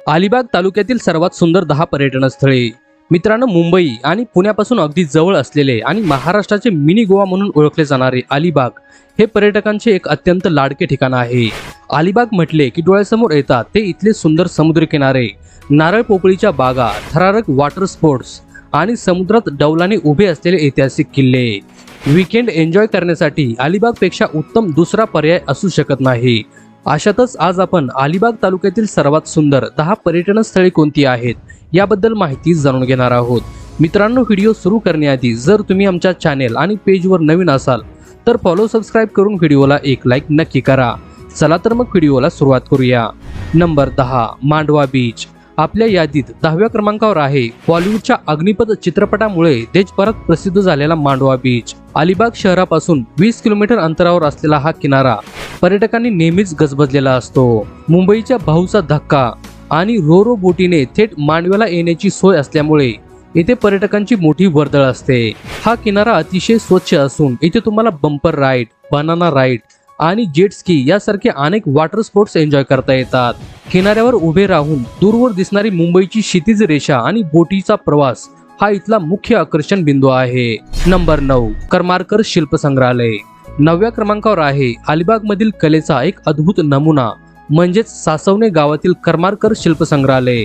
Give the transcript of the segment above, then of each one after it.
अलिबाग तालुक्यातील सर्वात सुंदर 10 पर्यटन स्थळे। मित्रांनो, मुंबई आणि पुण्यापासून अगदी जवळ असलेले आणि महाराष्ट्राचे मिनी गोवा म्हणून ओळखले जाणारे अलिबाग हे पर्यटकांचे एक अत्यंत लाडके ठिकाण आहे। अलिबाग म्हटले की डोळ्यासमोर येतात ते इथले सुंदर समुद्रकिनारे, नारळ पोपळीच्या बागा, थरारक वॉटर स्पोर्ट्स आणि समुद्रात डौलाने उभे असलेले ऐतिहासिक किल्ले। वीकेंड एन्जॉय करण्यासाठी अलिबागपेक्षा उत्तम दुसरा पर्याय असू शकत नाही। अशातच आज आपण अलिबाग तालुक्यातील सर्वात सुंदर 10 पर्यटन स्थळे कोणती आहेत याबद्दल माहिती जाणून घेणार आहोत। मित्रांनो, व्हिडिओ सुरू करण्याआधी जर तुम्ही आमच्या चॅनेल आणि पेजवर नवीन असाल तर फॉलो सबस्क्राईब करून व्हिडिओला एक लाईक नक्की करा। चला तर मग व्हिडिओला सुरुवात करूया। Number 10, Mandwa beach. आपल्या यादीत 10व्या क्रमांकावर आहे बॉलिवूडच्या अग्निपथ चित्रपटामुळे देशभरात प्रसिद्ध झालेला मांडवा बीच। अलिबाग शहरापासून 20 किलोमीटर अंतरावर असलेला हा किनारा पर्यटकांनी नेहमीच गजबजलेला असतो। मुंबईच्या भाऊचा धक्का आणि रो बोटीने थेट मांडव्याला येण्याची सोय असल्यामुळे इथे पर्यटकांची मोठी वर्दळ असते। हा किनारा अतिशय स्वच्छ असून इथे तुम्हाला बंपर राईड, बनाना राईड आणि जेट स्की यासारखे अनेक वॉटर स्पोर्ट्स एन्जॉय करता येतात। किनाऱ्यावर उभे राहून दूरवर दिसणारी मुंबईची क्षितिज रेषा आणि बोटीचा प्रवास हा इथला मुख्य आकर्षण बिंदू आहे। नंबर 9, करमारकर शिल्प संग्रहालय। 9व्या क्रमांकावर आहे अलिबाग मधील कलेचा एक अद्भुत नमुना म्हणजेच सासवणे गावातील करमारकर शिल्प संग्रहालय।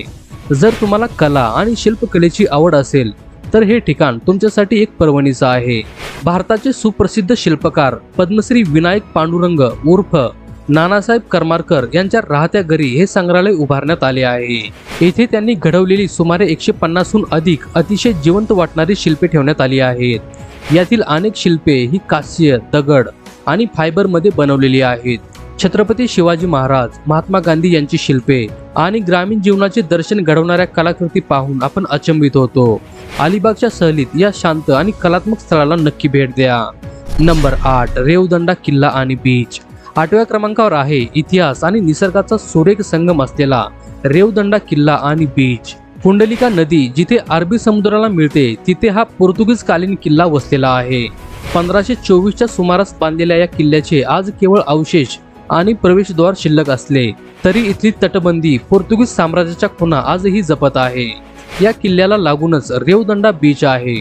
जर तुम्हाला कला आणि शिल्पकलेची आवड असेल तर हे ठिकाण तुमच्यासाठी एक पर्वणीचं आहे। भारताचे सुप्रसिद्ध शिल्पकार पद्मश्री विनायक पांडुरंग उर्फ नानासाहेब करमारकर यांच्या राहत्या घरी हे संग्रहालय उभारण्यात आले आहे। येथे त्यांनी घडवलेली सुमारे 150हून अधिक अतिशय जिवंत वाटणारी शिल्पे ठेवण्यात आली आहेत। यातील अनेक शिल्पे ही कास्य, दगड आणि फायबर मध्ये बनवलेली आहेत। छत्रपती शिवाजी महाराज, महात्मा गांधी यांची शिल्पे आणि ग्रामीण जीवनाचे दर्शन घडवणाऱ्या कलाकृती पाहून आपण अचंबित होतो। अलिबागच्या सहलीत या शांत आणि कलात्मक स्थळाला नक्की भेट द्या। नंबर 8, रेवदंडा किल्ला आणि बीच। 8व्या क्रमांकावर आहे इतिहास आणि निसर्गाचा सुरेख संगम असलेला रेवदंडा किल्ला आणि बीच। पुंडलिका नदी जिथे अरबी समुद्राला मिळते तिथे हा पोर्तुगीज कालीन किल्ला वसलेला आहे। 1524च्या सुमारास बांधलेल्या या किल्ल्याचे आज केवळ अवशेष आणि प्रवेशद्वार शिल्लक असले तरी इथली तटबंदी पोर्तुगीज साम्राज्याच्या खुणा आजही जपत आहे। या किल्ल्याला लागूनच रेवदंडा बीच आहे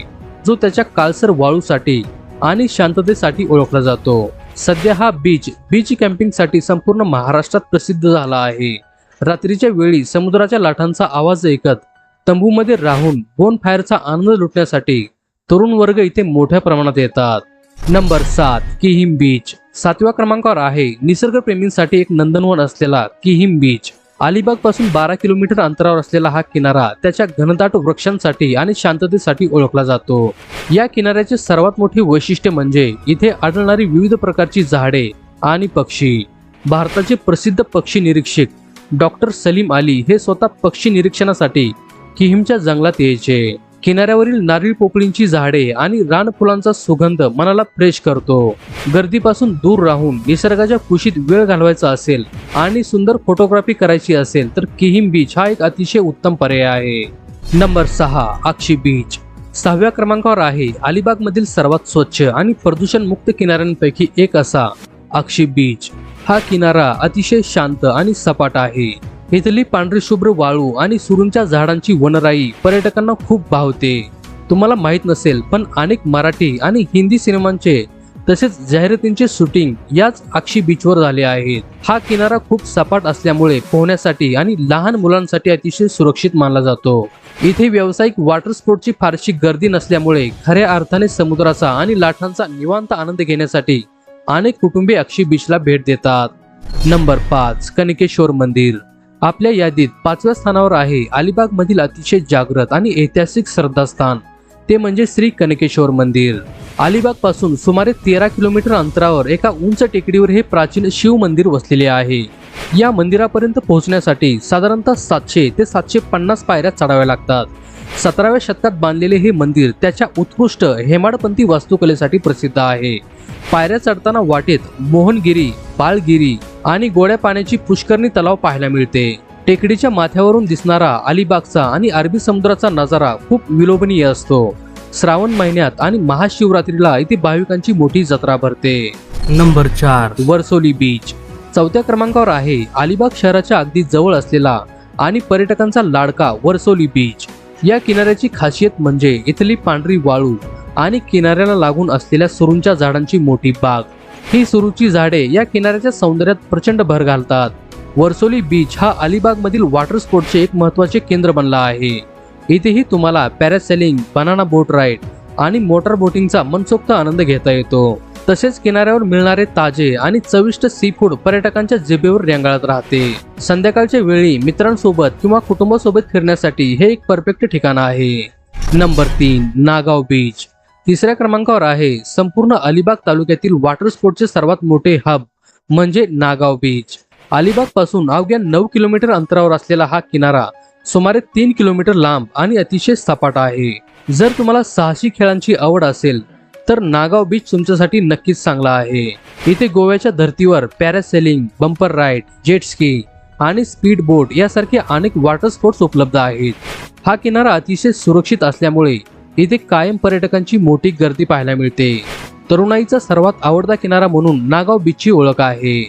जो त्याच्या काळसर वाळूसाठी आणि शांततेसाठी ओळखला जातो। सध्या हा बीच कॅम्पिंगसाठी संपूर्ण महाराष्ट्रात प्रसिद्ध झाला आहे। रात्रीच्या वेळी समुद्राच्या लाटांचा आवाज ऐकत तंबूमध्ये राहून बोनफायरचा आनंद लुटण्यासाठी तरुण वर्ग इथे मोठ्या प्रमाणात येतात। Number 7, Kihim beach. 7व्या क्रमांकावर आहे निसर्गप्रेमींसाठी एक नंदनवन असलेला किहिम बीच। अलिबाग पासून 12 किलोमीटर अंतरावर असलेला हा किनारा त्याच्या घनदाट वृक्षांसाठी आणि शांततेसाठी ओळखला जातो। या किनाऱ्याचे सर्वात मोठे वैशिष्ट्य म्हणजे इथे आढळणारी विविध प्रकारची झाडे आणि पक्षी। भारताचे प्रसिद्ध पक्षी निरीक्षक डॉक्टर सलीम अली हे स्वतः पक्षी निरीक्षणासाठी किहिमच्या जंगलात यायचे। किनाऱ्यावरील नारळी पोपळींची झाडे आणि रानफुलांचा सुगंध मनाला फ्रेश करतो। गर्दीपासून दूर राहून निसर्गाच्या कुशीत वेळ घालवायचा असेल आणि सुंदर फोटोग्राफी करायची असेल तर किहिम बीच हा एक अतिशय उत्तम पर्याय आहे। नंबर 6, अक्षी बीच। 6व्या क्रमांकावर आहे अलिबाग मधील सर्वात स्वच्छ आणि प्रदूषण मुक्त किनाऱ्यांपैकी एक असा अक्षी बीच। हा किनारा अतिशय शांत आणि सपाट आहे। इथली पांढरी शुभ्र वाळू आणि सुरूंच्या झाडांची वनराई पर्यटकांना खूप भावते। तुम्हाला माहित नसेल पण अनेक मराठी आणि हिंदी सिनेमांचे तसेच जाहिरातींचे शूटिंग याच अक्षी बीचवर झाले आहेत। हा किनारा खूप सपाट असल्यामुळे पोहण्यासाठी आणि लहान मुलांसाठी अतिशय सुरक्षित मानला जातो। इथे व्यावसायिक वॉटर स्पोर्टची फारशी गर्दी नसल्यामुळे खऱ्या अर्थाने समुद्राचा आणि लाटांचा निवांत आनंद घेण्यासाठी अनेक कुटुंबे अक्षी बीचला भेट देतात। नंबर 5, कनकेश्वर मंदिर। आपल्या यादीत 5व्या स्थानावर आहे अलिबाग मधील अतिशय जागृत आणि ऐतिहासिक श्रद्धास्थान ते म्हणजे श्री कनकेश्वर मंदिर। अलिबाग पासून सुमारे 13 किलोमीटर अंतरावर एका उंच टेकडीवर हे प्राचीन शिव मंदिर वसलेले आहे। या मंदिरापर्यंत पोहोचण्यासाठी साधारणतः 700 ते 750 पायऱ्या चढाव्या लागतात। 17व्या शतकात बांधलेले हे मंदिर त्याच्या उत्कृष्ट हेमाडपंथी वास्तुकलेसाठी प्रसिद्ध आहे। पायऱ्या चढताना वाटेत मोहनगिरी, बाळगिरी आणि गोड्या पाण्याची पुष्करणी तलाव पाहायला मिळते। टेकडीच्या माथ्यावरून दिसणारा अलिबागचा आणि अरबी समुद्राचा नजारा खूप विलोभनीय असतो। श्रावण महिन्यात आणि महाशिवरात्रीला इथे भाविकांची मोठी जत्रा भरते। Number 4, Varsoli beach. 4थ्या क्रमांकावर आहे अलिबाग शहराच्या अगदी जवळ असलेला आणि पर्यटकांचा लाडका वर्सोली बीच। या किनाऱ्याची खासियत म्हणजे इथली पांढरी वाळू आणि किनाऱ्याला लागून असलेल्या सुरूंच्या झाडांची मोठी बाग। ही सुरूची झाडे या किनाऱ्याच्या सौंदर्यात प्रचंड भर घालतात। वर्सोली बीच हा अलिबाग मधील वॉटर स्पोर्टचे एक महत्त्वाचे केंद्र बनला आहे। इथेही तुम्हाला पॅरासेलिंग, बनाना बोट राईड आणि मोटर बोटिंगचा मनसोक्त आनंद घेता येतो। तसेच किनाऱ्यावर मिळणारे ताजे आणि चविष्ट सी फूड पर्यटकांच्या जिभेवर रेंगाळत राहते। संध्याकाळच्या वेळी मित्रांसोबत किंवा कुटुंबासोबत फिरण्यासाठी हे एक परफेक्ट ठिकाण आहे। Number 3, Nagaon beach. तिसऱ्या क्रमांकावर आहे संपूर्ण अलिबाग तालुक्यातील वॉटर स्पोर्टचे सर्वात मोठे हब म्हणजे नागाव बीच। अलिबाग पासून अवघ्या 9 किलोमीटर अंतरावर असलेला हा किनारा सुमारे 3 किलोमीटर लांब आणि अतिशय सपाट आहे। जर तुम्हाला साहसी खेळांची आवड असेल तर नागाव बीच तुमच्यासाठी नक्कीच चांगला आहे। इथे गोव्याच्या धर्तीवर parasailing, bumper ride, jet ski आणि स्पीड बोट यासारखे अनेक वॉटर स्पोर्ट्स उपलब्ध आहेत। हा किनारा अतिशय सुरक्षित असल्यामुळे इथे कायम पर्यटकांची मोठी गर्दी पाहायला मिळते। तरुणाईचा सर्वात आवडता किनारा म्हणून नागाव बीचची ओळख आहे।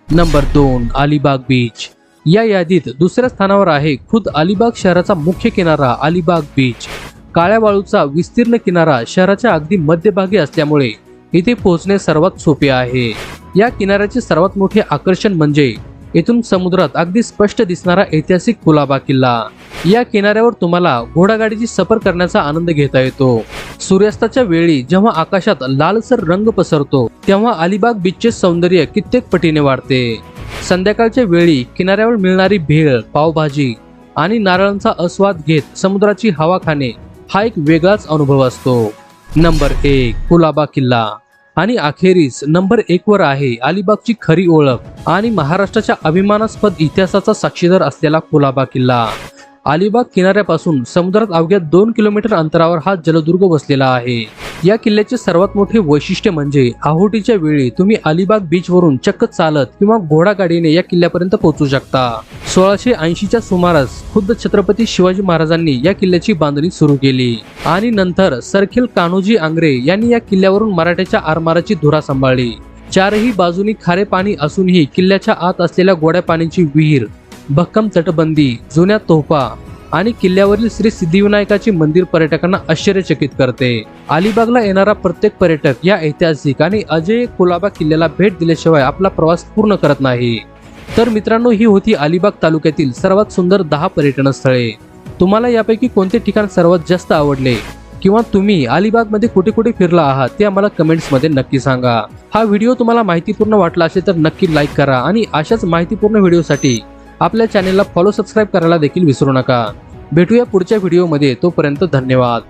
Number 2, Alibag beach. या यादीत दुसऱ्या स्थानावर आहे खुद अलिबाग शहराचा मुख्य किनारा अलिबाग बीच। काळ्या वाळूचा विस्तीर्ण किनारा शहराच्या अगदी मध्यभागी असल्यामुळे इथे पोहोचणे सर्वात सोपे आहे। या किनाऱ्याचे सर्वात मोठे आकर्षण म्हणजे इथून समुद्रात अगदी स्पष्ट दिसणारा ऐतिहासिक कुलाबा किल्ला। या किनाऱ्यावर तुम्हाला घोडागाडीची सफर करण्याचा आनंद घेता येतो। सूर्यास्ताच्या वेळी जेव्हा आकाशात लालसर रंग पसरतो तेव्हा अलिबाग बीचचे सौंदर्य कित्येक पटीने वाढते। संध्याकाळच्या वेळी किनाऱ्यावर मिळणारी भेळ, पावभाजी आणि नारळांचा आस्वाद घेत समुद्राची हवा खाणे हा एक वेगळाच अनुभव असतो। नंबर 1, कुलाबा किल्ला। आणि अखेरीस नंबर 1 वर आहे अलिबागची खरी ओळख आणि महाराष्ट्राच्या अभिमानास्पद इतिहासाचा साक्षीदार असलेला कुलाबा किल्ला। अलिबाग किनाऱ्यापासून समुद्रात अवघ्या 2 किलोमीटर अंतरावर हा जलदुर्ग वसलेला आहे। या किल्ल्याचे सर्वात मोठे वैशिष्ट्य म्हणजे आहोटीच्या वेळी तुम्ही अलिबाग बीच वरून चक्क चालत किंवा घोडागाडीने या किल्ल्यापर्यंत पोहोचू शकता। 1680च्या सुमारास खुद्द छत्रपती शिवाजी महाराजांनी या किल्ल्याची बांधणी सुरू केली आणि नंतर सरखेल कान्होजी आंग्रे यांनी या किल्ल्यावरून मराठ्याच्या आरमाराची धुरा सांभाळली। चारही बाजूनी खारे पाणी असूनही किल्ल्याच्या आत असलेल्या गोड्या पाण्याची विहीर, भक्कम तटबंदी, जुन्या तोफा आणि किल्ल्यावरील श्री सिद्धिविनायकाचे मंदिर पर्यटकांना आश्चर्यचकित करते। अलिबागला येणारा प्रत्येक पर्यटक या ऐतिहासिक आणि अजय कुलाबा किल्ल्याला भेट दिल्याशिवाय आपला प्रवास पूर्ण करत नाही। तर मित्रांनो, ही होती अलिबाग तालुक्यातील सर्वात सुंदर 10 पर्यटन स्थळे। तुम्हाला यापैकी कोणते ठिकाण सर्वात जास्त आवडले किंवा तुम्ही अलिबाग मध्ये कुठे कुठे फिरला आहात ते आम्हाला कमेंट्स मध्ये नक्की सांगा। हा व्हिडिओ तुम्हाला माहितीपूर्ण वाटला असेल तर नक्की लाईक करा आणि अशाच माहितीपूर्ण व्हिडिओसाठी आपल्या चॅनेलला फॉलो, सबस्क्राईब करायला देखील विसरू नका। भेटूया पुढच्या व्हिडिओमध्ये, तोपर्यंत धन्यवाद।